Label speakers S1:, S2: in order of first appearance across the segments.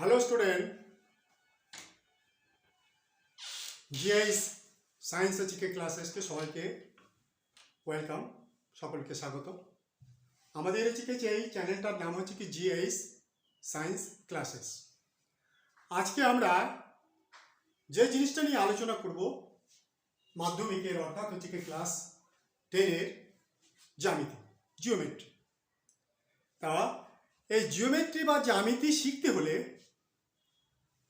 S1: Hello student, GIS science GK ক্লাসেসকে সবাইকে welcome, সকলকে স্বাগত। আমাদের হচ্ছে যে এই চ্যানেলটার নাম হচ্ছে কি জিআইএস সায়েন্স ক্লাসেস। আজকে আমরা যে জিনিসটা নিয়ে আলোচনা করব মাধ্যমিকের অর্থাৎ হচ্ছে কি ক্লাস 10-এর জ্যামিতি, জিওমেট্রি। তা এই জিওমেট্রি বা জ্যামিতি শিখতে হলে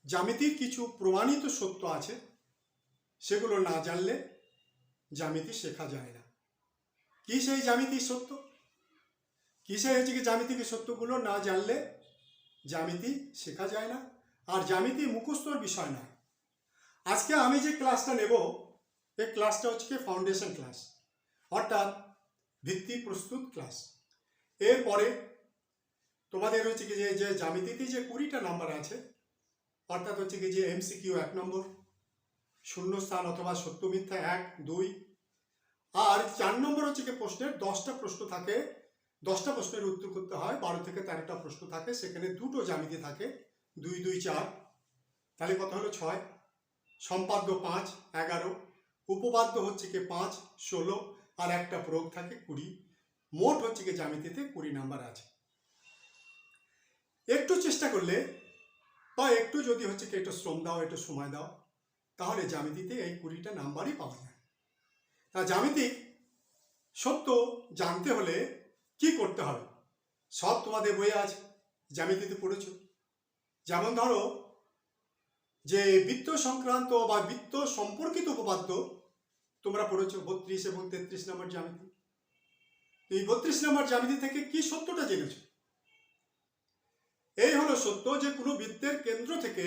S1: জ্যামিতির কিছু প্রমাণিত সত্য আছে, সেগুলো না জানলে জ্যামিতি শেখা যায় না। কি সেই জ্যামিতির সত্য? কি সেই হচ্ছে কি জ্যামিতিক সত্যগুলো না জানলে জ্যামিতি শেখা যায় না, আর জ্যামিতি মুখস্থর বিষয় নয়। আজকে আমি যে ক্লাসটা নেব, এই ক্লাসটা হচ্ছে কি ফাউন্ডেশন ক্লাস, অর্থাৎ ভিত্তি প্রস্তুত ক্লাস। এরপরে তোমাদের হচ্ছে কি যে জ্যামিতিতে যে 20টা নাম্বার আছে, অর্থাৎ হচ্ছে কি যে এমসিকিউ 1 নম্বর, শূন্যস্থান অথবা সত্য মিথ্যা 1, 2, আর 4 নম্বর হচ্ছে কি প্রশ্নের 10টা প্রশ্ন থাকে। 10টা প্রশ্নের উত্তর করতে হয়, 12 থেকে 13টা প্রশ্ন থাকে, সেখানে দুটো জ্যামিতি থাকে, 2, 2, 4, তাহলে কত হলো 6, সম্পাদ্য 5, 11, উপপাদ্য হচ্ছে কি 5, 16, আর একটা প্রয়োগ থাকে 20। মোট হচ্ছে কি জ্যামিতিতে 20 নাম্বার আছে। একটু চেষ্টা করলে বা একটু যদি হচ্ছে কি একটু শ্রম দাও, একটু সময় দাও, তাহলে জ্যামিতিতে এই 20টা নাম্বারই পাওয়া যায়। তা জ্যামিতিক সত্য জানতে হলে কি করতে হবে? সব তোমাদের বইয়ে আছে, জ্যামিতিতে পড়েছো। যেমন ধরো যে বৃত্ত সংক্রান্ত বা বৃত্ত সম্পর্কিত উপপাদ্য তোমরা পড়েছো 32 এবং 33 নম্বর জ্যামিতি। এই 32 নম্বর জ্যামিতি থেকে কি সত্যটা জেনেছো? এই হলো সত্য যে কোনো বৃত্তের কেন্দ্র থেকে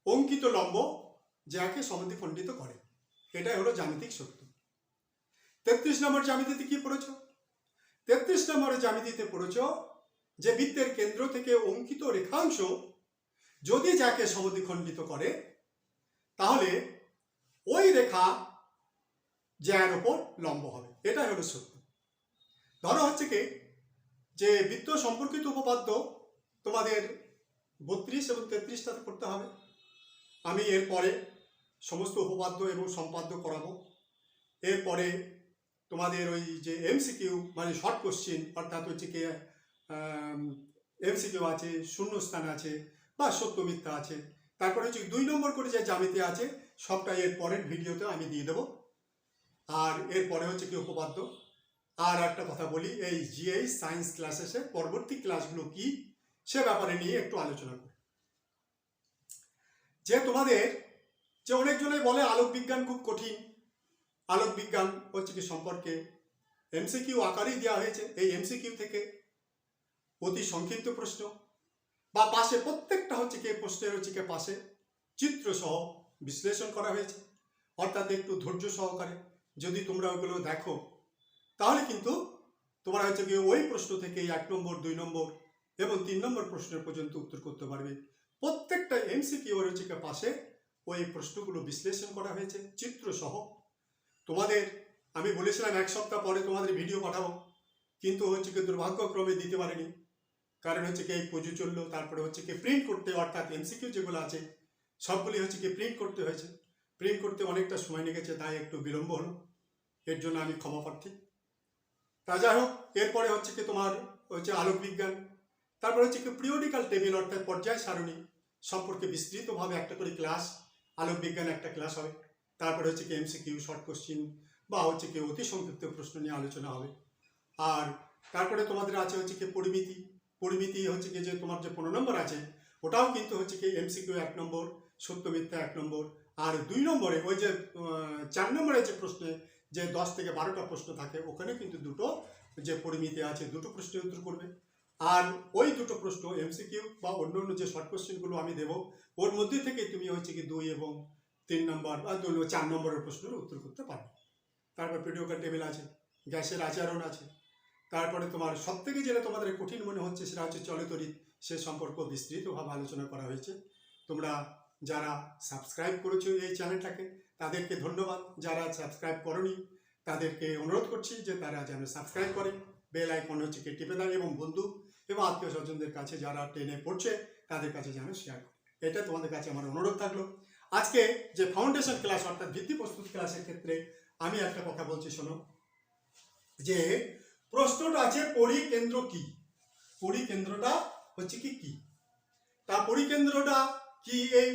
S1: অঙ্কিত লম্ব যাকে সমদ্বিখণ্ডিত করে, এটাই হলো জ্যামিতিক সত্য। 33 নম্বর জ্যামিতিতে কি পড়েছো? 33 নম্বরের জ্যামিতিতে পড়েছো যে বৃত্তের কেন্দ্র থেকে অঙ্কিত রেখাংশ যদি যাকে সমদ্বিখণ্ডিত করে, তাহলে ওই রেখা জ্যার ওপর লম্ব হবে, এটাই হলো সত্য। ধরো হচ্ছে কি যে বৃত্ত সম্পর্কিত উপপাদ্য তোমাদের 32 এবং 33টাতে করতে হবে। আমি এরপরে সমস্ত উপপাদ্য এবং সম্পাদ্য করাবো। এরপরে তোমাদের ওই যে এমসিকিউ মানে শর্ট কোশ্চিন, অর্থাৎ হচ্ছে কি এমসিকিউ আছে, শূন্যস্থান আছে বা সত্য মিথ্যা আছে, তারপরে হচ্ছে 2 নম্বর করে যে জ্যামিতি আছে, সবটা এর পরের ভিডিওতে আমি দিয়ে দেবো। আর এরপরে হচ্ছে কি উপপাদ্য। আর একটা কথা বলি, এই জিআইএস সায়েন্স ক্লাসেসের পরবর্তী ক্লাসগুলো কি সে ব্যাপারে নিয়ে একটু আলোচনা করি। যে তোমাদের যে অনেকজনে বলে আলোক বিজ্ঞান খুব কঠিন, আলোক বিজ্ঞান হচ্ছে কি সম্পর্কে এমসিকিউ আকারেই দেওয়া হয়েছে। এই এমসিকিউ থেকে অতি সংক্ষিপ্ত প্রশ্ন বা পাশে প্রত্যেকটা হচ্ছে কি প্রশ্নের হচ্ছে কি পাশে চিত্র সহ বিশ্লেষণ করা হয়েছে, অর্থাৎ একটু ধৈর্য সহকারে যদি তোমরা ওগুলো দেখো, তাহলে কিন্তু তোমরা হচ্ছে কি ওই প্রশ্ন থেকে 1 নম্বর, 2 নম্বর এবং 3 নম্বর প্রশ্নের পর্যন্ত উত্তর করতে পারবে। প্রত্যেকটা এমসিকিউ এর হচ্ছে কি পাশে ওই প্রশ্নগুলো বিশ্লেষণ করা হয়েছে চিত্র সহ। তোমাদের আমি বলেছিলাম 1 সপ্তাহ পরে তোমাদের ভিডিও পাঠাবো, কিন্তু হচ্ছে কি দুর্ভাগ্যক্রমে দিতে পারিনি, কারণ হচ্ছে কি এই পুজো চললো, তারপরে হচ্ছে কি প্রিন্ট করতে, অর্থাৎ এমসিকিউ যেগুলো আছে সবগুলি হচ্ছে কি প্রিন্ট করতে হয়েছে। প্রিন্ট করতে অনেকটা সময় লেগেছে, তাই একটু বিলম্ব হলো, এর জন্য আমি ক্ষমা প্রার্থী। তা যাই হোক, এরপরে হচ্ছে কি তোমার হচ্ছে আলোক বিজ্ঞান, তারপরে হচ্ছে কি পিরিয়ডিক্যাল টেবিল অর্থাৎ পর্যায় সারণী সম্পর্কে বিস্তৃতভাবে একটা করে ক্লাস, আলোক বিজ্ঞান একটা ক্লাস হবে। তারপরে হচ্ছে কি এমসিকিউ, শর্ট কোশ্চিন বা হচ্ছে কি অতি সংক্ষিপ্ত প্রশ্ন নিয়ে আলোচনা হবে। আর তারপরে তোমাদের আছে হচ্ছে কি পরিমিতি। পরিমিতি হচ্ছে কি যে তোমার যে 15 নম্বর আছে, ওটাও কিন্তু হচ্ছে কি এমসিকিউ 1 নম্বর, সত্য মিথ্যা 1 নম্বর, আর 2 নম্বরে ওই যে 4 নম্বরে যে প্রশ্নে যে 10 থেকে 12টা প্রশ্ন থাকে, ওখানে কিন্তু দুটো যে পরিমিতি আছে, দুটো প্রশ্নের উত্তর করবে। আর ওই দুটো প্রশ্ন এমসিকিউ বা অন্য যে শর্ট কোশ্চেনগুলো আমি দেবো, ওর মধ্যে থেকে তুমি হচ্ছে কি 2 এবং 3 নম্বর বা 4 নম্বরের প্রশ্নের উত্তর করতে পারবে। তারপর পিরিয়ডিক্যাল টেবিল আছে, গ্যাসের আচরণ আছে, তারপরে তোমার সব থেকে যেটা তোমাদের কঠিন মনে হচ্ছে সেটা হচ্ছে চলতরিৎ, সে সম্পর্ক বিস্তৃতভাবে আলোচনা করা হয়েছে। তোমরা যারা সাবস্ক্রাইব করেছো এই চ্যানেলটাকে তাদেরকে ধন্যবাদ, যারা সাবস্ক্রাইব করনি তাদেরকে অনুরোধ করছি যে তারা যেন সাবস্ক্রাইব করে, বেল আইকন হচ্ছে কি টিপে দেয়, এবং বন্ধু এবং আত্মীয় স্বজনদের কাছে যারা 10-এ পড়ছে তাদের কাছে যেন শেয়ার করে। এটা তোমাদের কাছে আমার অনুরোধ থাকলো। আজকে যে ফাউন্ডেশন ক্লাস অর্থাৎ ভিত্তি প্রস্তুত ক্লাসের ক্ষেত্রে আমি একটা কথা বলছি, শোনো, যে প্রশ্নটা আছে পরিকেন্দ্র কি। পরিকেন্দ্রটা হচ্ছে কি তা পরিকেন্দ্রটা কি, এই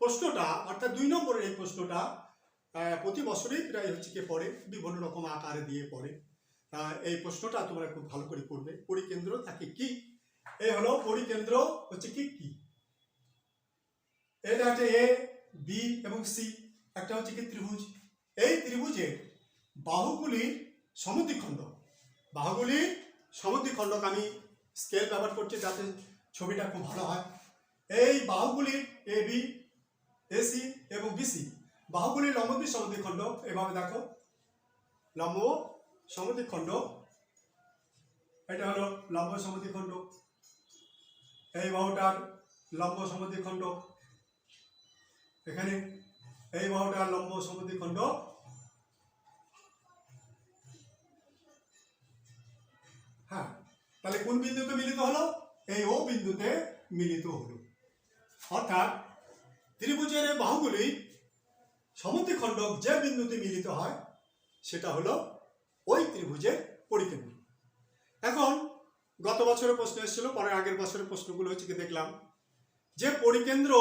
S1: প্রশ্নটা অর্থাৎ 2 নম্বরের এই প্রশ্নটা প্রতি বছরই প্রায় হচ্ছে কি পড়ে, বিভিন্ন রকম আকারে দিয়ে পড়ে। এই প্রশ্নটা তোমরা খুব ভালো করে পড়বে। পরিকেন্দ্র থাকে কি, এই হলো পরিকেন্দ্র হচ্ছে কি। এটা হচ্ছে এ, বি এবং সি, একটা হচ্ছে কি ত্রিভুজ। এই ত্রিভুজের বাহুগুলির সমদ্বিখণ্ড, বাহুগুলির সমদ্বিখণ্ডক আমি স্কেল ব্যবহার করছি যাতে ছবিটা খুব ভালো হয়। এই বাহুগুলির এ বি, এসি এবং বিসি বাহুগুলির লম্ব সমদ্বিখণ্ড এভাবে দেখো, লম্ব সমদ্বিখণ্ড, এটা হলো লম্ব সমদ্বিখণ্ড। এই বাহুটার লম্ব সমদ্বিখণ্ড, এখানে এই বাহুটার লম্ব সমদ্বিখণ্ড। হ্যাঁ, তাহলে কোন বিন্দুতে মিলিত হলো? এই ও বিন্দুতে মিলিত হলো। অর্থাৎ ত্রিভুজের বাহুগুলি সমদ্বিখণ্ডক যে বিন্দুতে মিলিত হয় সেটা হলো ওই ত্রিভুজের পরিকেন্দ্র। এখন গত বছরের প্রশ্ন এসেছিল, পরে আগের বছরের প্রশ্নগুলো হচ্ছে কি দেখলাম যে পরিকেন্দ্র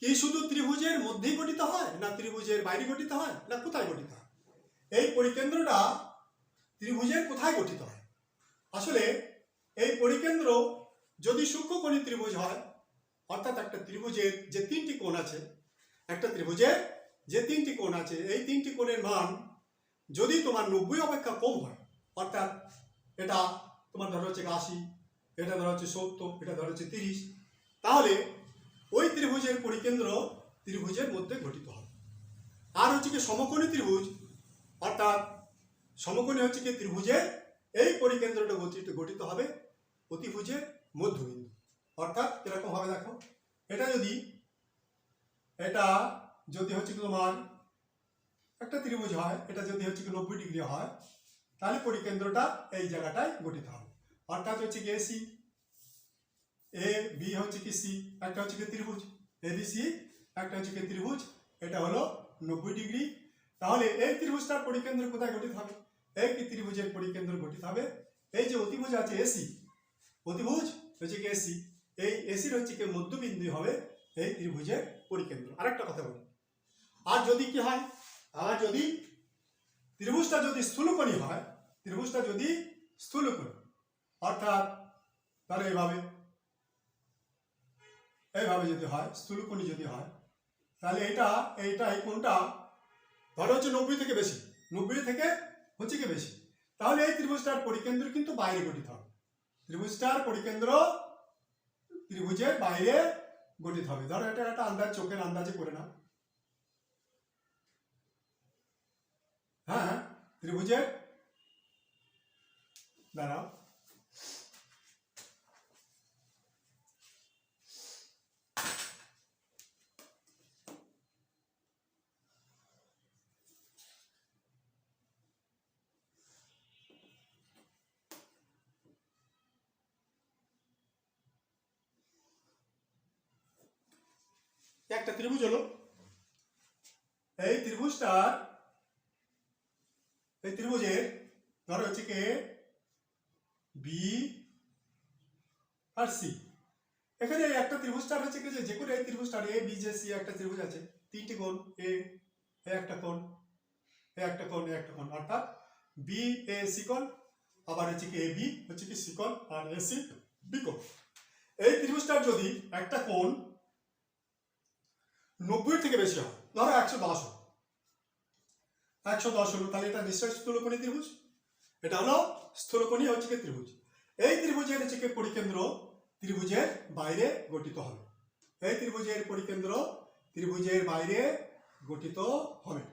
S1: কি শুধু ত্রিভুজের মধ্যেই গঠিত হয়, না ত্রিভুজের বাইরে গঠিত হয়, না কোথায় গঠিত হয়? এই পরিকেন্দ্রটা ত্রিভুজের কোথায় গঠিত হয়? আসলে এই পরিকেন্দ্র যদি সূক্ষ্মকোণী ত্রিভুজ হয়, অর্থাৎ একটা ত্রিভুজের যে 3টি কোণ আছে, একটা ত্রিভুজের যে 3টি কোণ আছে, এই 3টি কোণের মান যদি তোমার 90 অপেক্ষা কম হয়, অর্থাৎ এটা তোমার ধরো হচ্ছে 80, এটা ধরো হচ্ছে 70, এটা ধরো হচ্ছে 30, তাহলে ওই ত্রিভুজের পরিকেন্দ্র ত্রিভুজের মধ্যে গঠিত হবে। আর হচ্ছে কি সমকোণী ত্রিভুজ, অর্থাৎ সমকোণী হচ্ছে কি ত্রিভুজের এই পরিকেন্দ্রটা গঠিত হবে অতিভুজের মধ্যবিন্দু। অর্থাৎ কিরকম হবে দেখো, এটা যদি হচ্ছে কি তোমার একটা ত্রিভুজ হয়, এটা যদি হচ্ছে কি 90 ডিগ্রি হয়, তাহলে পরিকেন্দ্রটা এই জায়গাটায় গঠিত হবে। অর্থাৎ হচ্ছে কি এসি, এ বি হচ্ছে কি সি, একটা হচ্ছে কি ত্রিভুজ এবিসি, একটা হচ্ছে কি ত্রিভুজ, এটা হলো 90 ডিগ্রি। তাহলে এই ত্রিভুজটার পরিকেন্দ্র কোথায় গঠিত হবে? এই ত্রিভুজের পরিকেন্দ্র গঠিত হবে এই যে অতিভুজ আছে এসি, অতিভুজ হচ্ছে কি এসি, এই এসির হচ্ছে কি মধ্যবিন্দু হবে এই ত্রিভুজের পরিকেন্দ্র। আরেকটা কথা বলি, আর যদি কি হয়, আর যদি ত্রিভুজটা যদি স্থূলকোণী হয়, ত্রিভুজটা যদি স্থূলকোণী অর্থাৎ তাহলে এইভাবে যদি হয়, স্থূলকোণী যদি হয়, তাহলে এই কোণটা ধরো হচ্ছে 90 থেকে বেশি, 90 থেকে হচ্ছে কি বেশি, তাহলে এই ত্রিভুজটার পরিকেন্দ্র কিন্তু বাইরে গঠিত হবে। ত্রিভুজটার পরিকেন্দ্র ত্রিভুজের বাইরে গঠিত হবে। ধরো এটা একটা আন্দাজ, চোখের আন্দাজে করে নাও। হ্যাঁ, ত্রিভুজের দাঁড়াও, একটা ত্রিভুজ হলো, এই ত্রিভুজের ধরো হচ্ছে কে বি আর সি। এখানে একটা ত্রিভুজটার হচ্ছে কি যে কোনো এই ত্রিভুজটার এ বি যে সি একটা ত্রিভুজ আছে, 3টি কোণ, এ একটা কোণ, এ একটা কোণ, এ একটা কোণ, অর্থাৎ বি এ সি কোণ, আবার হচ্ছে কি এ বি হচ্ছে কি সি কোণ, আর এ সি বি কোণ। এই ত্রিভুজটার যদি একটা কোণ 90 থেকে বেশি হয়, ধরো 110 হলো, 110 হলো, তাহলে এটা নিশ্চয়ই স্থূলকোণী ত্রিভুজ। এটা হলো স্থূলকোণী হচ্ছে কি ত্রিভুজ। এই ত্রিভুজের হচ্ছে কি পরিকেন্দ্র ত্রিভুজের বাইরে গঠিত হবে। এই ত্রিভুজের পরিকেন্দ্র ত্রিভুজের বাইরে গঠিত হবে।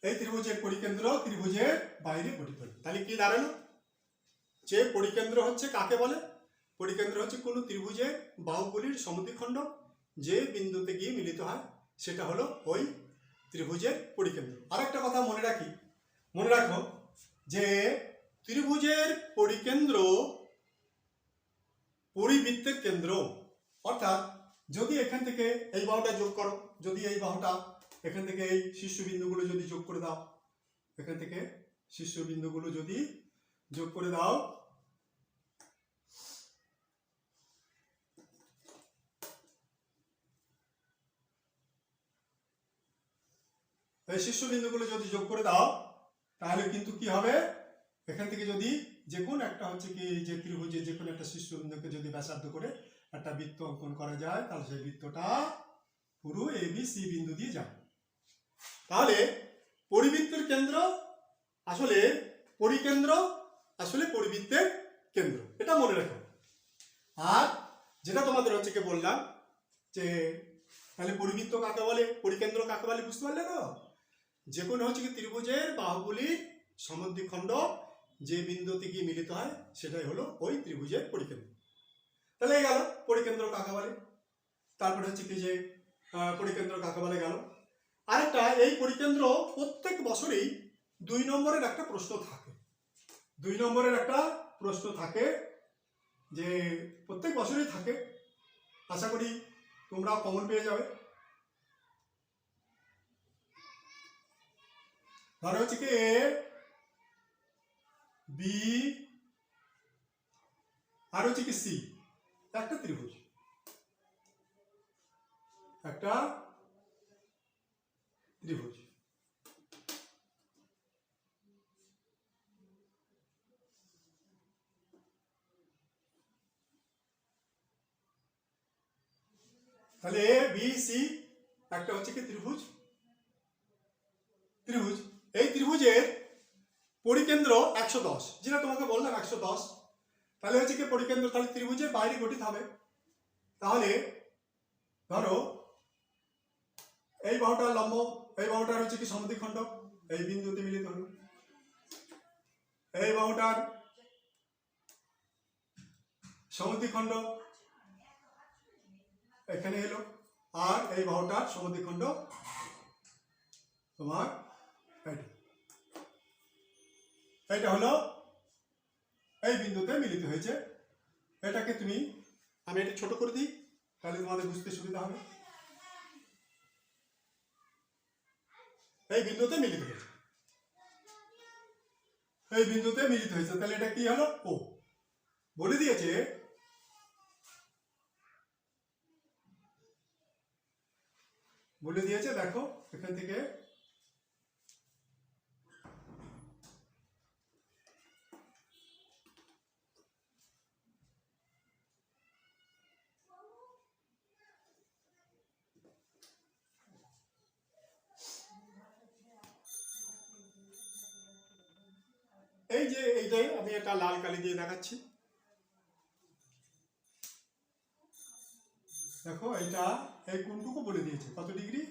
S1: এই ত্রিভুজের পরিকেন্দ্র ত্রিভুজের বাইরে গঠিত হবে। তাহলে কি দাঁড়ালো, যে পরিকেন্দ্র হচ্ছে কাকে বলে? পরিকেন্দ্র হচ্ছে কোনো ত্রিভুজের বাহুগুলির সমদ্বিখণ্ড যে বিন্দুতে গিয়ে মিলিত হয়, সেটা হলো ওই ত্রিভুজের পরিকেন্দ্র। আরেকটা কথা মনে রাখো যে ত্রিভুজের পরিকেন্দ্র পরিবৃত্তের কেন্দ্র। অর্থাৎ যদি এখান থেকে এই বাহুটা যোগ করো, যদি এই বাহুটা এখান থেকে এই শীর্ষবিন্দুগুলো যদি যোগ করে দাও, এখান থেকে শীর্ষবিন্দুগুলো যদি যোগ করে দাও, এই শীর্ষবিন্দুগুলো যদি যোগ করে দাও তাহলে কিন্তু কি হবে, এখান থেকে যদি যে কোনো একটা হচ্ছে কি যে ত্রিভুজের যে কোনো একটা শীর্ষবিন্দুকে যদি ব্যাসার্ধ করে একটা বৃত্ত অঙ্কন করা যায়, তাহলে সেই বৃত্তটা পুরো এ বি সি বিন্দু দিয়ে যাবে। তাহলে পরিবৃত্তের কেন্দ্র আসলে পরিকেন্দ্র আসলে পরিবৃত্তের কেন্দ্র, এটা মনে রাখো। আর যেটা তোমাদের হচ্ছে কি বললাম যে তাহলে পরিবৃত্ত কাকে বলে, পরিকেন্দ্র কাকে বলে, বুঝতে পারলে তো? যে কোনো হচ্ছে কি ত্রিভুজের বাহুগুলির সমদ্বিখণ্ড যে বিন্দুতে গিয়ে মিলিত হয় সেটাই হলো ওই ত্রিভুজের পরিকেন্দ্র। তাহলে এই গেল পরিকেন্দ্র কাকে বলে। তারপরে হচ্ছে কি যে পরিকেন্দ্র কাকে বলে গেল। আরেকটা, এই পরিকেন্দ্র প্রত্যেক বছরেই 2 নম্বরের একটা প্রশ্ন থাকে। 2 নম্বরের একটা প্রশ্ন থাকে, যে প্রত্যেক বছরই থাকে। আশা করি তোমরা কমন পেয়ে যাবে। ধরো হচ্ছে কি এ বি আর হচ্ছে কি সি, একটা ত্রিভুজ, একটা ত্রিভুজ। তাহলে এ বি সি একটা হচ্ছে কি ত্রিভুজ। এই ত্রিভুজের পরিকেন্দ্র 110, যেটা তোমাকে বললাম 110। তাহলে হচ্ছে কি পরিকেন্দ্র, তাহলে ত্রিভুজের বাইরে গঠিত হবে। তাহলে ধরো এই বাহুটার লম্ব, এই বাহুটার হচ্ছে কি সমদ্বিখণ্ড, এই বিন্দুতে মিলিত হলো। এই বাহুটার সমদ্বিখণ্ড এখানে এলো, আর এই বাহুটার সমদ্বিখণ্ড তোমার এটা হলো এই বিন্দুতে মিলিত হয়েছে। এটাকে তুমি, আমি এটা ছোট করে দিই তাহলে তোমাদের বুঝতে সুবিধা হবে। এই বিন্দুতে মিলিত হয়েছে, এই বিন্দুতে মিলিত হয়েছে, তাহলে এটা কি হলো, ও। বলে দিয়েছে দেখো এখান থেকে এই যে এইটাই আমি একটা লাল কালি দিয়ে দেখাচ্ছি। দেখো এটা এই কোণটুকু বলে দিয়েছে কত ডিগ্রি,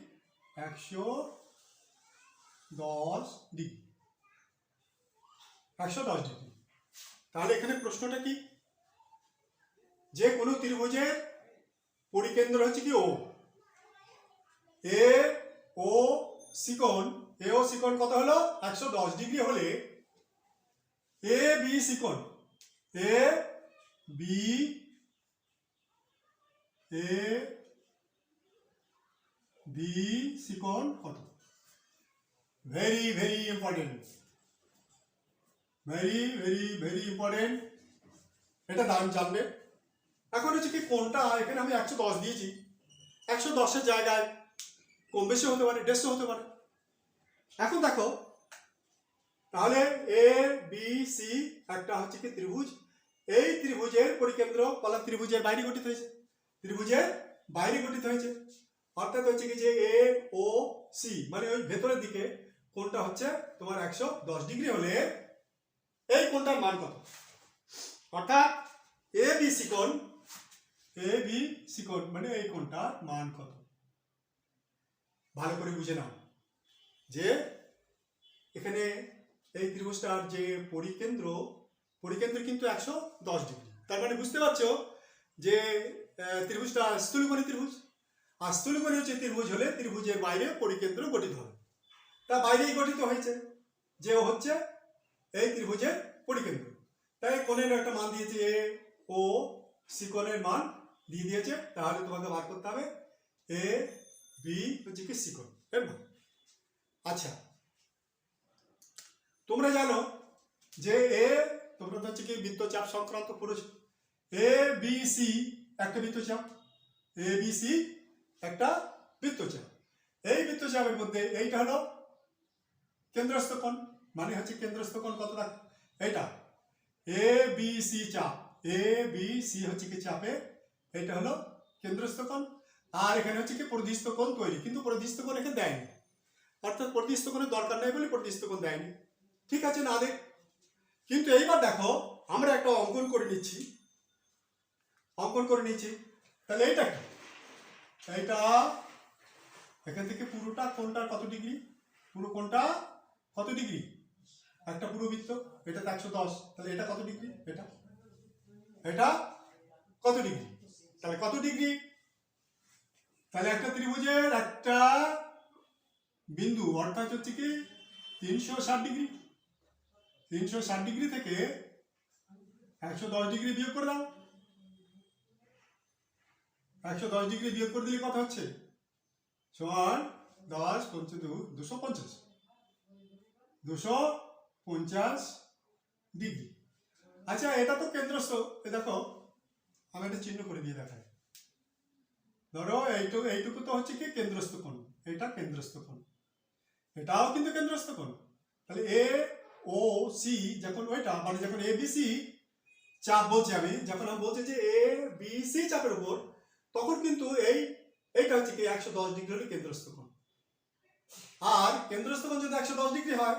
S1: 110 ডিগ্রি, 110 ডিগ্রি। তাহলে এখানে প্রশ্নটা কি, যে কোনো ত্রিভুজের পরিকেন্দ্র হচ্ছে কি ও, এ ও সি কোণ, এ ও সি কোণ কত হলো 110 ডিগ্রি হলে এ বি সি কোণ, এ বি সি কোণ কত। Very very important, very important, এটা দাম জানবে। এখন হচ্ছে কি কোণটা এখানে আমি 110 দিয়েছি, 110-এর জায়গায় কম বেশি হতে পারে, 150 হতে পারে। এখন দেখো তাহলে এ বি সি একটা হচ্ছে কি ত্রিভুজ, এই ত্রিভুজের পরিকেন্দ্র বলা ত্রিভুজের বাইরে গঠিত হয়েছে, ত্রিভুজের বাইরে গঠিত হয়েছে। অর্থাৎ হচ্ছে কি যে এ ও সি মানে ওই ভেতরের দিকে কোণটা হচ্ছে তোমার 110 ডিগ্রি হলে এই কোণটার মান কত। অর্থাৎ এ বি সি কোণ মানে এই কোণটার মান কত। ভালো করে বুঝে নাও যে এখানে এই ত্রিভুজটার যে পরিকেন্দ্র কিন্তু 110 ডিগ্রি। তার মানে বুঝতে পারছো যে ত্রিভুজটা স্থূলকোণী ত্রিভুজ, আর স্থূলকোণী হচ্ছে ত্রিভুজ হলে ত্রিভুজের বাইরে পরিকেন্দ্র গঠিত হবে। বাইরেই গঠিত হয়েছে, যে ও হচ্ছে এই ত্রিভুজের পরিকেন্দ্র। তাই কোণের একটা মান দিয়েছে, এ ও সি কোণের মান দিয়ে দিয়েছে। তাহলে তোমাকে বার করতে হবে এ বি হচ্ছে কি সি কোণ এর মান। আচ্ছা, তোমরা জানো যে তোমরা তো হচ্ছে কি বৃত্তচাপ সংক্রান্ত পড়েছো। এ বি সি একটা বৃত্তচাপ, এ বি সি একটা বৃত্তচাপ। এই বৃত্তচাপের মধ্যে এইটা হলো কেন্দ্রস্থ কোণ, মানে হচ্ছে কেন্দ্রস্থ কোণ কতটা, এইটা এ বি সি চাপ, এ বি সি হচ্ছে কি চাপে, এটা হলো কেন্দ্রস্থ কোণ। আর এখানে হচ্ছে কি পরিধিস্থ কোণ তৈরি, কিন্তু পরিধিস্থ কোণ এখানে দেয়নি, অর্থাৎ পরিধিস্থ কোণের দরকার নেই বলে পরিধিস্থ কোণ দেয়নি। ঠিক আছে না দেখ। কিন্তু এইবার দেখো আমরা একটা অঙ্কন করে নিচ্ছি, তাহলে এইটা কি, এইটা এখান থেকে পুরোটা কোণটা কত ডিগ্রি, পুরো কোণটা কত ডিগ্রি, একটা পুরো বৃত্ত, এটা 110, তাহলে এটা কত ডিগ্রি, এটা কত ডিগ্রি, তাহলে কত ডিগ্রি, তাহলে একটা ত্রিভুজের একটা বিন্দু অর্থাৎ হচ্ছে কি 360 ডিগ্রি, 360 ডিগ্রি থেকে 110 ডিগ্রি বিয়োগ করে দাও। 110 ডিগ্রি বিয়োগ করে দিলে কত হচ্ছে, সমান 10 250, 250 ডিগ্রি। আচ্ছা, এটা তো কেন্দ্রস্থ, দেখো আমি একটা চিহ্ন করে দিয়ে দেখাই। ধরো এইটুকু তো হচ্ছে কি কেন্দ্রস্থ কোণ, এটা কেন্দ্রস্থ কোণ, এটাও কিন্তু কেন্দ্রস্থ কোণ। তাহলে এ ও সি যখন ওইটা মানে যখন এ বি সি চাপ বলছি আমি, যখন আমি বলছি যে এ বি সি চাপের উপর, তখন কিন্তু এইটা হচ্ছে কি 110 ডিগ্রি হলো কেন্দ্রস্থ কোণ। আর কেন্দ্রস্থ কোণ যদি 110 ডিগ্রি হয়,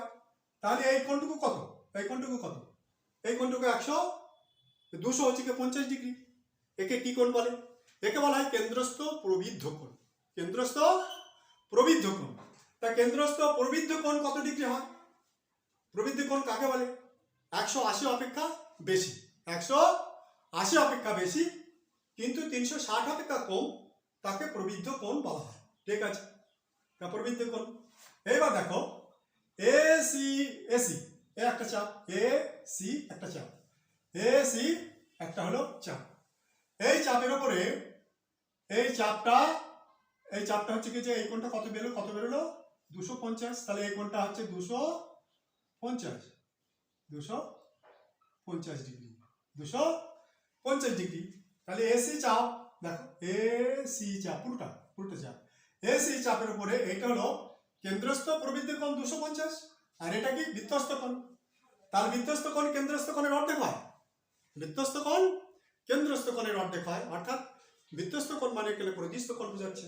S1: তাহলে এই কোণটুকু কত, এই কোণটুকু 200 হচ্ছে কি 50 ডিগ্রি। একে কি কোণ বলে, একে বলা হয় কেন্দ্রস্থ প্রবৃদ্ধ কোণ, কেন্দ্রস্থ প্রবৃদ্ধ কোণ। তা কেন্দ্রস্থ প্রবৃদ্ধ কোণ কত ডিগ্রি হয়, প্রবৃদ্ধ কোণ কাকে বলে, 180 অপেক্ষা বেশি, 180 অপেক্ষা বেশি কিন্তু 360 অপেক্ষা কম, তাকে প্রবৃদ্ধ কোণ বলা হয়। ঠিক আছে, তা প্রবৃদ্ধ কোণ। এইবার দেখো এ সি একটা চাপ, এ সি একটা চাপ, এ সি একটা হলো চাপ। এই চাপের উপরে এই চাপটা হচ্ছে কি যে এই কোণটা কত বেরোলো 250, তাহলে এই কোণটা হচ্ছে 250 ডিগ্রি, 250 ডিগ্রি। তাহলে এসি চাপ দেখো, এসি চাপ পুরোটা চাপ, এসি চাপের উপরে এইটা হলো কেন্দ্রস্থ প্রবৃদ্ধ কোণ 250, আর এটা কি বৃত্তস্থ কোণ। তার বৃত্তস্থ কোণ কেন্দ্রস্থ কোণের অর্ধেক হয়, বৃত্তস্থ কোণ কেন্দ্রস্থ কোণের অর্ধেক হয়, অর্থাৎ বৃত্তস্থ কোণ মানে এখানে পরিধিস্থ কোণ বোঝাচ্ছে,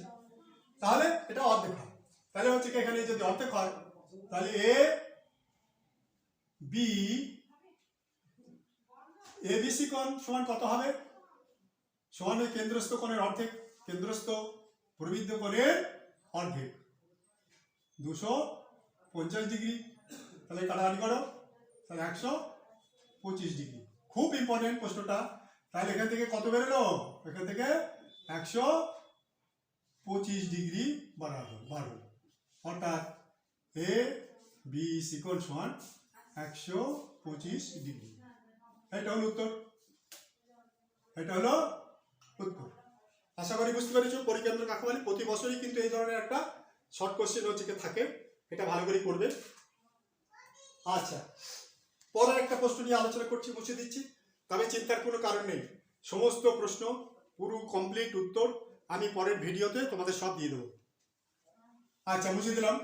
S1: তাহলে এটা অর্ধেক হয়। তাহলে হচ্ছে কি এখানে যদি অর্ধেক হয়, তাহলে এ বি সি কোণ সমান কত হবে, সমান ওই কেন্দ্রস্থ কোণের অর্ধেক, কেন্দ্রস্থ প্রবৃদ্ধ কোণের অর্ধেক 250 ডিগ্রি। তাহলে কাটাকাটি করো, তাহলে 125 ডিগ্রি। খুব ইম্পর্টেন্ট প্রশ্নটা। তাহলে এখান থেকে কত বেরোলো, এখান থেকে 125 ডিগ্রি বাড়ালো, অর্থাৎ এ বি সি কোণ সমান 125 ডিগ্রি। এটা হলো উত্তর, আশা করি বুঝতে পেরেছো পরিকেন্দ্র কাকে বলে। প্রতি বছরই কিন্তু এই ধরনের একটা শর্ট কোশ্চেন হচ্ছে থাকে, এটা ভালো করে পড়বে। আচ্ছা, পরের একটা প্রশ্ন নিয়ে আলোচনা করছি, মুছে দিচ্ছি, তবে চিন্তার কোনো কারণ নেই, সমস্ত প্রশ্ন পুরো কমপ্লিট উত্তর আমি পরের ভিডিওতে তোমাদের সব দিয়ে দেবো। আচ্ছা, মুছে দিলাম।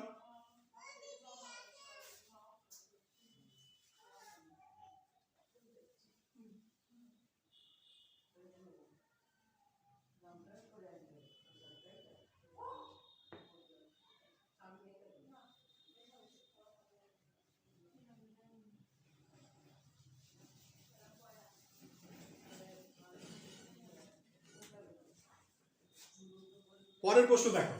S1: পরের প্রশ্ন দেখো,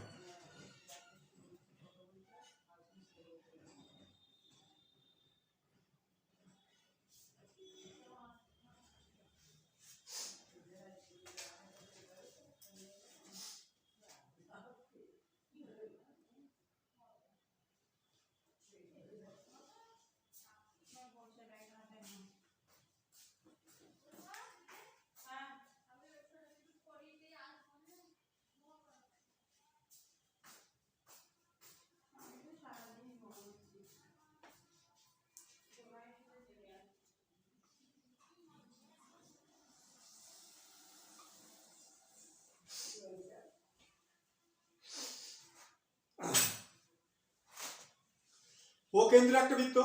S1: ও কেন্দ্রীয় একটা বৃত্ত,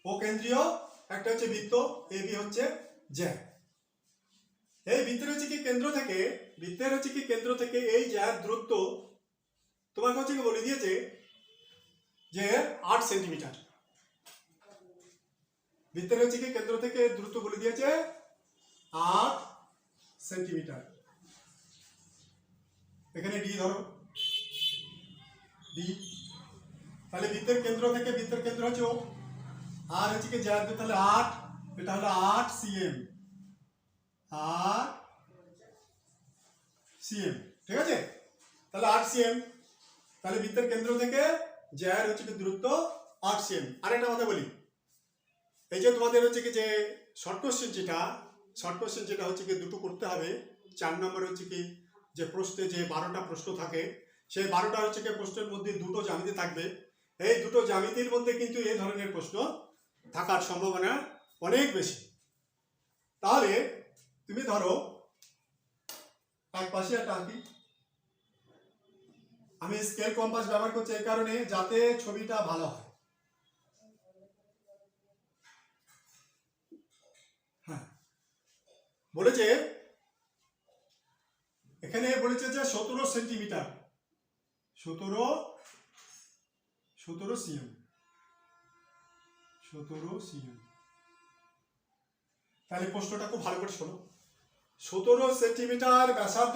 S1: ও কেন্দ্রীয় একটা হচ্ছে বৃত্ত, এবি হচ্ছে জ্যা। এই বৃত্তের হচ্ছে কি কেন্দ্র থেকে এই জ্যার দূরত্ব তোমাকে হচ্ছে কি বলে দিয়েছে যে 8 সেন্টিমিটার। বৃত্তের হচ্ছে কি কেন্দ্র থেকে দূরত্ব বলে দিয়েছে 8 সেন্টিমিটার। এখানে ডি ধরো, ডি। তাহলে বৃত্তের কেন্দ্র হচ্ছে ও, আর হচ্ছে কি জ্যার দূরত্ব তাহলে 8, এটা হলো 8 সিএম, 8 সিএম, ঠিক আছে? তাহলে 8 সিএম, তাহলে বৃত্তের কেন্দ্র থেকে জ্যার হচ্ছে কি দূরত্ব 8 সিএম। আরেকটা কথা বলি, এই যে তোমাদের হচ্ছে কি যে শর্ট কোশ্চেন যেটা হচ্ছে কি দুটো করতে হবে। 4 নম্বর হচ্ছে কি যে প্রশ্নে যে 12টা প্রশ্ন থাকে, সেই 12টা হচ্ছে কি প্রশ্নের মধ্যে দুটো জ্যামিতি থাকবে। এই দুটো জ্যামিতির মধ্যে কিন্তু এই ধরনের প্রশ্ন থাকার সম্ভাবনা অনেক বেশি। তাহলে তুমি ধরো এক পাশে একটা আঁকি, আমি স্কেল কম্পাস ব্যবহার করছি এই কারণে যাতে ছবিটা ভালো হয়। হ্যাঁ, বলেছে এখানে বলেছে যে 17 সেন্টিমিটার, 17 সিএম, 17 সিএম। তাহলে প্রশ্নটা খুব ভালো করে শোনো। 17 সেন্টিমিটার ব্যাসার্ধ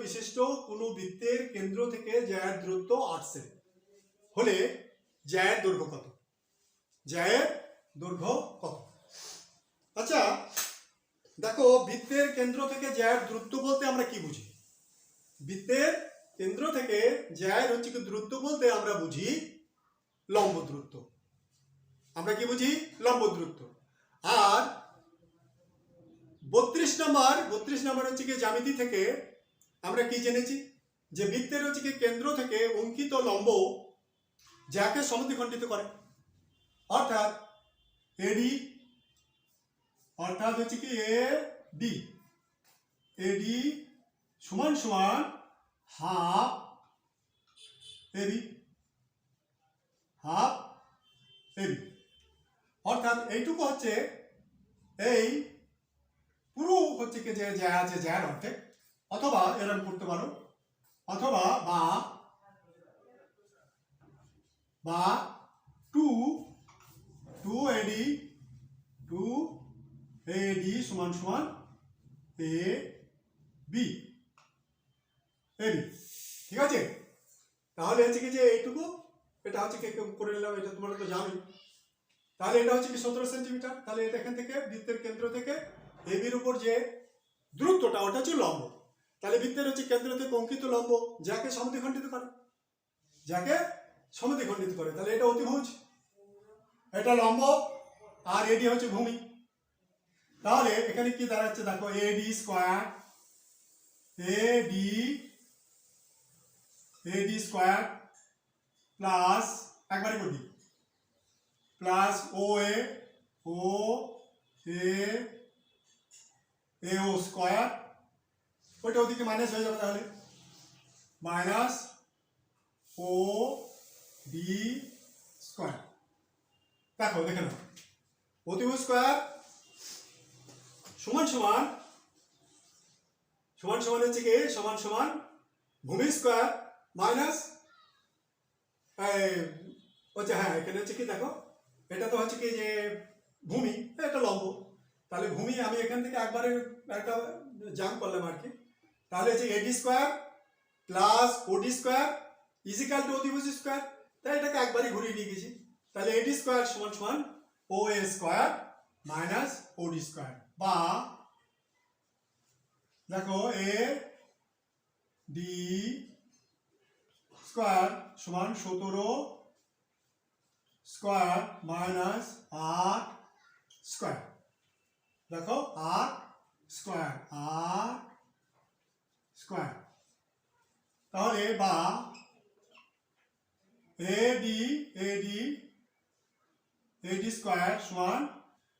S1: বিশিষ্ট কোনো বৃত্তের কেন্দ্র থেকে জ্যায়ের দূরত্ব 8 সেমি হলে জ্যায়ের দৈর্ঘ্য কত? আচ্ছা দেখো, বৃত্তের কেন্দ্র থেকে জ্যায়ের দূরত্ব বলতে আমরা কি বুঝি? বৃত্তের কেন্দ্র থেকে জ্যায়ের হচ্ছে কি দূরত্ব বলতে আমরা বুঝি লম্ব দূরত্ব। আমরা কি বুঝি? লম্ব দূরত্ব। আর 32 নম্বর হচ্ছে কি জ্যামিতি থেকে আমরা কি জেনেছি যে বৃত্তের হচ্ছে কি কেন্দ্র থেকে অঙ্কিত লম্ব যাকে সমদ্বিখণ্ডিত করে, অর্থাৎ এডি, অর্থাৎ হচ্ছে কি এডি সমান হাফ এবি, অর্থাৎ এইটুকু হচ্ছে এই পুরো হচ্ছে কি যে যা আছে জ্যার অর্ধেক, অথবা এরকম করতে পারো, অথবা বা 2 এডি সমান এ বি, ঠিক আছে? তাহলে হচ্ছে কি যে এইটুকু, এটা হচ্ছে কি করে নিলাম, এটা তোমরা তো জানোই। তাহলে এটা হচ্ছে কি 17 সেন্টিমিটার। তাহলে এটা এখান থেকে বৃত্তের কেন্দ্র থেকে এবির উপর যে দূরত্বটা ওটা হচ্ছে লম্ব। তাহলে বৃত্তের হচ্ছে কেন্দ্র থেকে অঙ্কিত লম্ব যাকে সমদ্বিখণ্ডিত করে, তাহলে এটা অতিভুজ, এটা লম্ব, আর এডি হচ্ছে ভূমি। তাহলে এখানে কি দাঁড়াচ্ছে দেখো, এডি স্কোয়ার প্লাস একবারে করে দিই, প্লাস ও স্কোয়ার, ওইটা ওদিকে মাইনাস হয়ে যাবে, তাহলে মাইনাস ও ডি স্কোয়ার। দেখে নাও, অতিভুজ স্কোয়ার সমান হচ্ছে কি ভূমি স্কোয়ার মাইনাস হচ্ছে, হ্যাঁ এখানে হচ্ছে কি দেখো, এটা তো হচ্ছে কি যে ভূমি, এটা লম্ব, তাহলে ভূমি আমি এখান থেকে একবারে একটা জাম্প করলাম আর কি। তাহলে হচ্ছে AD square plus OD square is equal to অতিভুজ স্কোয়ার, তাই এটাকে একবারে ঘুরিয়ে নিয়ে গেছি। তাহলে এডি স্কোয়ার সমান ও এ স্কোয়ার মাইনাস ওডি স্কোয়ার, বা দেখো এ ডি স্কোয়ার সমান 17 স্কোয়ার মাইনাস 8 স্কোয়ার, দেখো 8 স্কোয়ার। তাহলে বা এডি স্কোয়ার সমান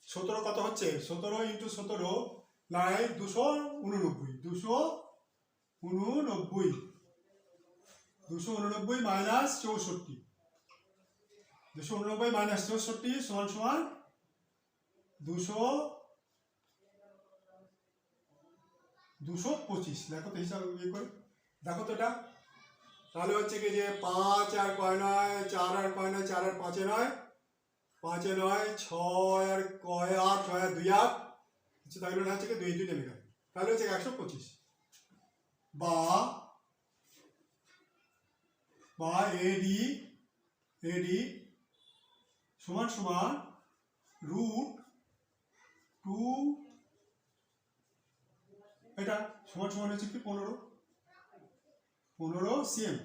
S1: 17 কত হচ্ছে, 17 ইন্টু 17 নয় 289, 289 মাইনাস 64, 289 মাইনাস 64 সমান সমান 225। দেখো তো হিসাব করে দেখো তো এটা, তাহলে হচ্ছে কি যে 5 আর কয় নয়, 4 আর কয় নয়, 4 আর 5 নয়, 5 নয়, 6 আর কয় 8, 6 আর 2 8, কিছু থাকলে না হচ্ছে কি 2 2 নেমে গেল, তাহলে হচ্ছে 125 বা এডি সমান সমান √2, এটা সমান সমান হচ্ছে কি 15 cm,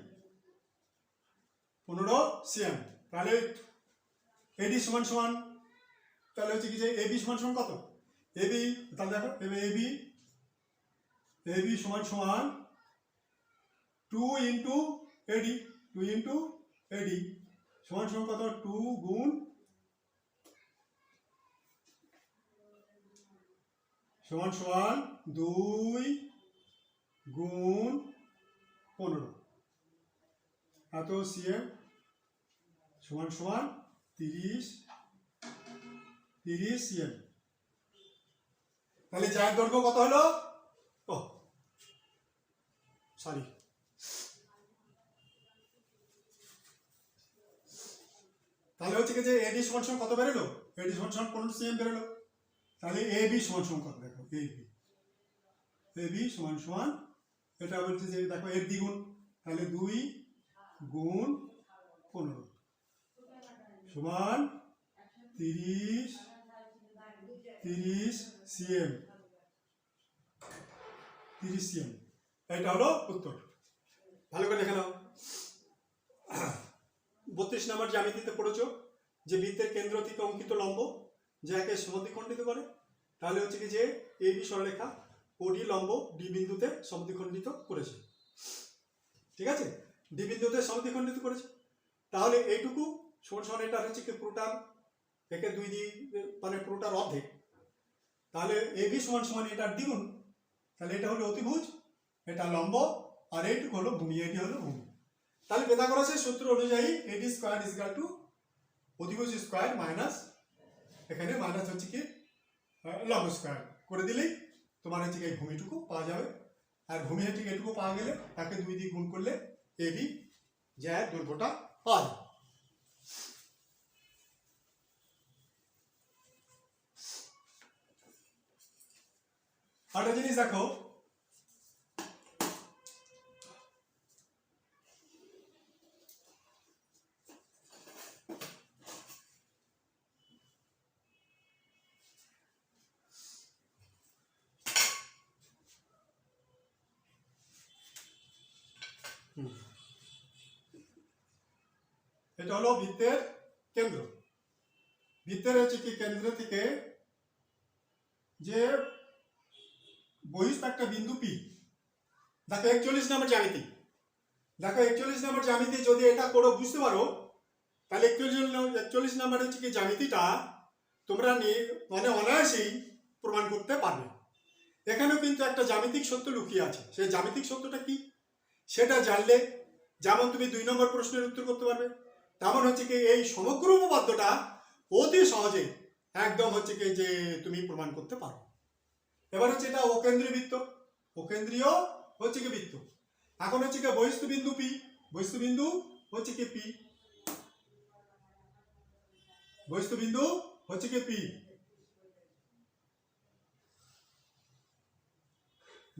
S1: 15 cm। তাহলে এডি সমান সমান, তাহলে হচ্ছে কি যে এবি সমান সমান কত, এবি, তাহলে দেখো এবি সমান সমান 2 ইন্টু এডি, 2 ইন্টু এডি সমান সমান কত, 2 গুণ সমান সমান 2 গুণ 15, এত সিএম সমান সমান 30 সিএম। তাহলে যার দৈর্ঘ্য কত হলো, ও সরি, তাহলে হচ্ছে কি যে এডি সমান সমান কত বেরোলো, এডি সমান সমান 15 সিএম বেরোলো। তাহলে এবি সমান সমান কত, দেখো এবি সমান সমান, এটা বলছে যে দেখো এর দ্বিগুণ, তাহলে 2 গুণ 15 সমান 30 সিএম, 30 সিএম। এটা হলো উত্তর। ভালো করে দেখে নাও। 32 নম্বর জ্যামিতিতে পড়েছো যে বৃত্তের কেন্দ্র থেকে অঙ্কিত লম্ব যে একে সমদ্বিখণ্ডিত করে, তাহলে হচ্ছে কি যে এবি সরলরেখা ওডি লম্ব ডি বিন্দুতে সমদ্বিখণ্ডিত করেছে, ঠিক আছে, ডি বিন্দুতে সমদ্বিখণ্ডিত করেছে। তাহলে এইটুকু সমান সমান, এটা হচ্ছে কি পুরোটার একে 2 দিয়ে মানে পুরোটার অর্ধেক, তাহলে এবি সমান সমান এটার দ্বিগুণ, তাহলে এটা হলো অতিভুজ, এটা লম্ব, আর এইটুকু হলো ভূমি, এটি হলো ভূমি। তাহলে পিথাগোরাসের সূত্র অনুযায়ী এডি স্কয়ার ইজ ইকুয়াল টু অতিভুজ স্কয়ার মাইনাস, এখানে মাইনাস হচ্ছে কি লম্ব স্কয়ার করে দিলেই তোমার হচ্ছে কি এই ভূমিটুকু পাওয়া যাবে। আর ভূমি হচ্ছে এটুকু পাওয়া গেলে তাকে 2 দিয়ে গুণ করলে এবি যা দৈর্ঘ্যটা পাওয়া যাবে। আরেকটা জিনিস দেখো, এটা হলো বৃত্তের কেন্দ্র, বৃত্তের হচ্ছে কি কেন্দ্র থেকে যে বহিষ্ঠ একটা বিন্দু পি, দেখো 41 নম্বর জ্যামিতি, দেখো 41 নম্বর জ্যামিতি যদি এটা করে বুঝতে পারো, তাহলে 41 নম্বর হচ্ছে কি জ্যামিতিটা তোমরা মানে অনায়াসেই প্রমাণ করতে পারবে। এখানেও কিন্তু একটা জ্যামিতিক সত্য লুকিয়ে আছে, সেই জ্যামিতিক সত্যটা কি সেটা জানলে যেমন তুমি 2 নম্বর প্রশ্নের উত্তর করতে পারবে, তেমন হচ্ছে কি এই সমগ্র উপপাদ্যটা অতি সহজে একদম হচ্ছে কি যে তুমি প্রমাণ করতে পারো। এবার হচ্ছে এটা অকেন্দ্রীয় বৃত্ত, অকেন্দ্রীয় হচ্ছে কি বৃত্ত, এখন হচ্ছে কি বহিস্থ বিন্দু পি, বহিস্থ বিন্দু হচ্ছে কি পি, বহিস্থ বিন্দু হচ্ছে কি পি,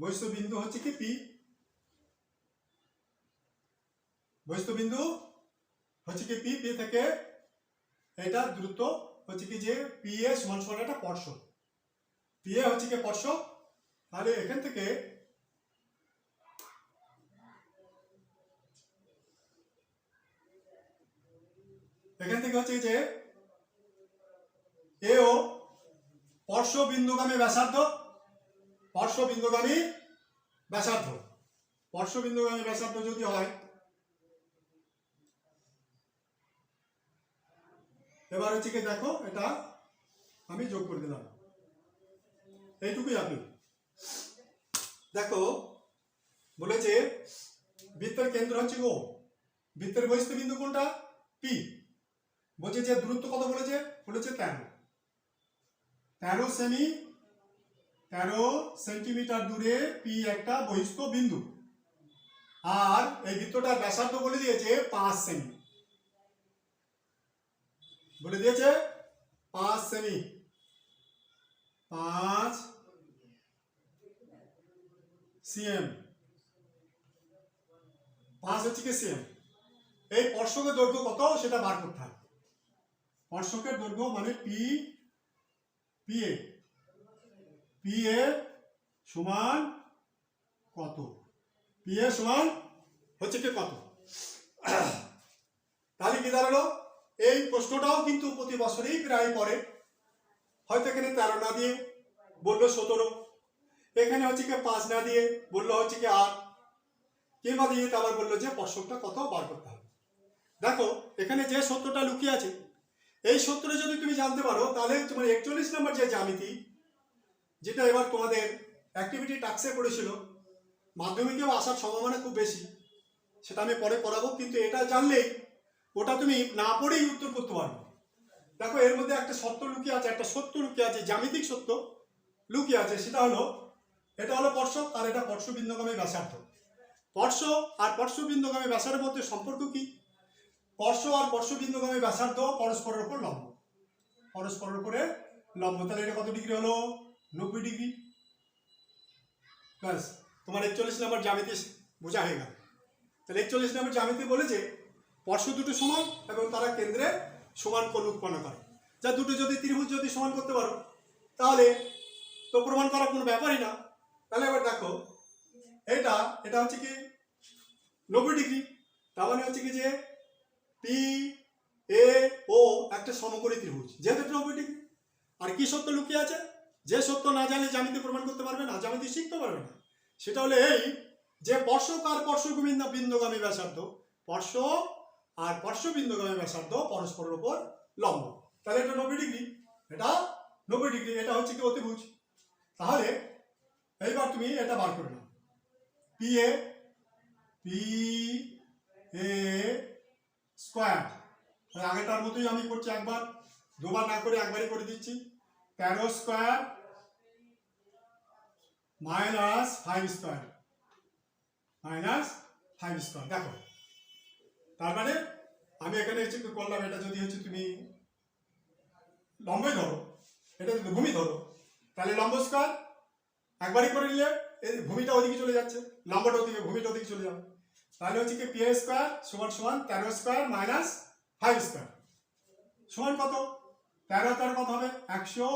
S1: বহিস্থ বিন্দু হচ্ছে কি পি, বহিস্থ বিন্দু হচ্ছে কি পি, পি থেকে এটা দূরত্ব হচ্ছে কি যে পি এ সমান সমান একটা স্পর্শক, পি এ হচ্ছে কি স্পর্শক। তাহলে এখান থেকে হচ্ছে যে এ ও স্পর্শ বিন্দুগামী ব্যাসার্ধ, স্পর্শ বিন্দুগামী ব্যাসার্ধ, স্পর্শ বিন্দুগামী ব্যাসার্ধ যদি হয়, এবার হচ্ছে কি দেখো এটা আমি যোগ করে দিলাম, এইটুকুই আপনি দেখো বলেছে বৃত্তের কেন্দ্র হচ্ছে ও, বৃত্তের বহিস্থ বিন্দু কোনটা? পি। বলছে যে দূরত্ব কত বলেছে? বলেছে 13 সেন্টিমিটার দূরে পি একটা বহিস্থ বিন্দু। আর এই বৃত্তটার ব্যাসার্ধ বলে দিয়েছে 5 সেমি, বলে দিয়েছে 5 সেমি, 5 সিএম, 5 হচ্ছে কি সিএম। এই স্পর্শকের দৈর্ঘ্য কত সেটা বার করতে হবে। স্পর্শকের দৈর্ঘ্য মানে পি, পিএ, পিএ সমান কত? পিএ সমান হচ্ছে কি কত? তাহলে কি দাঁড়ালো? এই প্রশ্নটাও কিন্তু প্রতি বছরই প্রায় পড়ে। হয়তো এখানে 13 না দিয়ে বললো 17, এখানে হচ্ছে কি 5 না দিয়ে বললো হচ্ছে কি 8, কিংবা দিয়ে আবার বললো যে স্পর্শকটা কত বার করতে হবে। দেখো এখানে যে সত্যটা লুকিয়ে আছে, এই সত্যটা যদি তুমি জানতে পারো তাহলে তোমার 41 নম্বর যে জ্যামিতি, যেটা এবার তোমাদের অ্যাক্টিভিটি টাস্কে করেছিল, মাধ্যমিকেও আসার সম্ভাবনা খুব বেশি, সেটা আমি পরে করাবো, কিন্তু এটা জানলেই ওটা তুমি না পড়েই উত্তর করতে পারবে। দেখো এর মধ্যে একটা সত্য লুকিয়ে আছে, একটা সত্য লুকিয়ে আছে, জ্যামিতিক সত্য লুকিয়ে আছে। সেটা হলো, এটা হলো স্পর্শক আর এটা স্পর্শবিন্দুগামী ব্যাসার্ধ। স্পর্শ আর স্পর্শবিন্দুগামী ব্যাসার্ধের মধ্যে সম্পর্ক কি? স্পর্শ আর স্পর্শবিন্দুগামী ব্যাসার্ধ পরস্পরের উপর লম্ব, পরস্পরের উপরে লম্ব। তাহলে এটা কত ডিগ্রি হলো? 90 ডিগ্রি। ব্যাস, তোমার 41 নম্বর জ্যামিতি বোঝা হয়ে গেল। তাহলে 41 নম্বর জ্যামিতি বলেছে স্পর্শ দুটো সমান এবং তারা কেন্দ্রে সমান কোণ উৎপন্ন করে। যা দুটো যদি ত্রিভুজ যদি সমান করতে পারো তাহলে তো প্রমাণ করার কোনো ব্যাপারই না। তাহলে এবার দেখো এটা হচ্ছে কি 90 ডিগ্রি, তার মানে হচ্ছে কি যে পি এ ও একটা সমকোণী ত্রিভুজ, যেহেতু 90 ডিগ্রি। আর কি সত্য লুকিয়ে আছে? যে সত্য না জানলে জ্যামিতি প্রমাণ করতে পারবে না, জ্যামিতি শিখতে পারবে না। সেটা হলো এই যে স্পর্শক আর স্পর্শবিন্দুগামী ব্যাসার্ধ, স্পর্শক আর স্পর্শবিন্দুগামী ব্যাসার্ধ পরস্পরের উপর লম্ব। তাহলে এটা 90 ডিগ্রি, এটা 90 ডিগ্রি, এটা হচ্ছে কি অতিভুজ। তাহলে এইবার তুমি এটা বার করে নাও, পি এ স্কোয়ার। আগেটার মতোই আমি করছি, একবার দুবার না করে একবারই করে দিচ্ছি। 13 square minus 5 square, minus 5 square. দেখো তার মানে আমি এখানে হচ্ছে কি করলাম, এটা যদি হচ্ছে তুমি লম্বই ধরো, এটা যদি ভূমি ধরো, তাহলে লম্ব স্কোয়ার একবারই করে নিলে এই ভূমিটা ওদিকে চলে যাচ্ছে, লম্বটা ওদিকে, ভূমিটা ওদিকে চলে যাবে। তাহলে হচ্ছে কি পি এ স্কোয়ার সমান সমান 13 স্কোয়ার মাইনাস 5 স্কোয়ার সমান কত? 13 কত হবে? 100।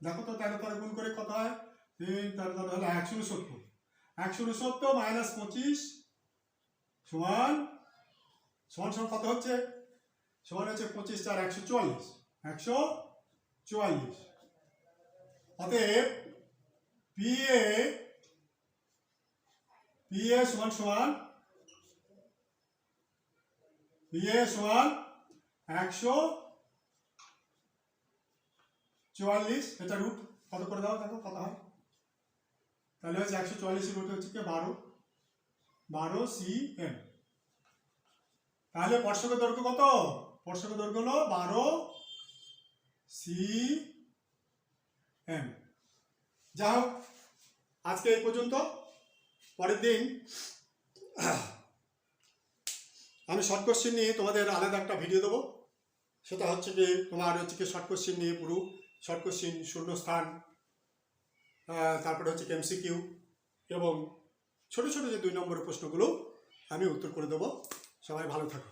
S1: দেখো তো 13 গুণ করে কত হয়? 3 13 হলো 169। 169 মাইনাস 25 সমান সমান সমান কত হচ্ছে? সমান হচ্ছে 25 4 144, 144। অতএব পি এ সমান সমান 144। এটা রুট কত করে দাও, দেখো কত হয়। তাহলে হচ্ছে 144 রুট হচ্ছে কি 12 সিএম। তাহলে স্পর্শকের দৈর্ঘ্য কত? স্পর্শকের দৈর্ঘ্য হলো 12 সিএম। যা হোক, আজকে এই পর্যন্ত। পরের দিন আমি শর্ট কোশ্চেন নিয়ে তোমাদের আলাদা একটা ভিডিও দেবো। সেটা হচ্ছে কি তোমার হচ্ছে কি শর্ট কোশ্চেন নিয়ে, পুরো শর্ট কোশ্চেন, শূন্যস্থান, তারপরে হচ্ছে এমসিকিউ এবং ছোট ছোট যে 2 নম্বরের প্রশ্নগুলো আমি উত্তর করে দেবো। সবাই ভালো থাকো।